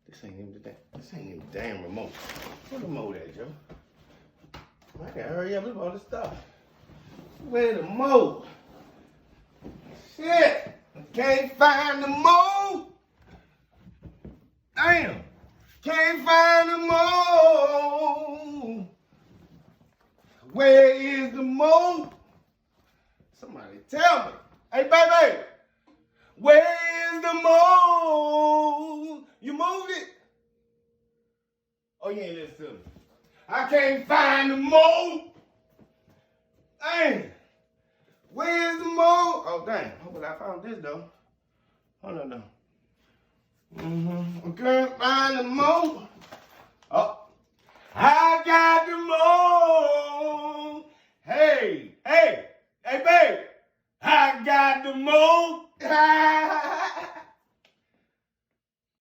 This ain't even the damn remote. Where the remote at, Joe? I gotta hurry up with all this stuff. Where the remote? Shit! I can't find the remote! Damn! Can't find the remote! Where is the remote? Somebody tell me. Hey, baby! Where is the remote? You moved it? Oh, you ain't listen to me. I can't find the remote! Dang! Where's the remote? Oh, dang. Hopefully I found this, though. Hold on, though. I can't find the remote.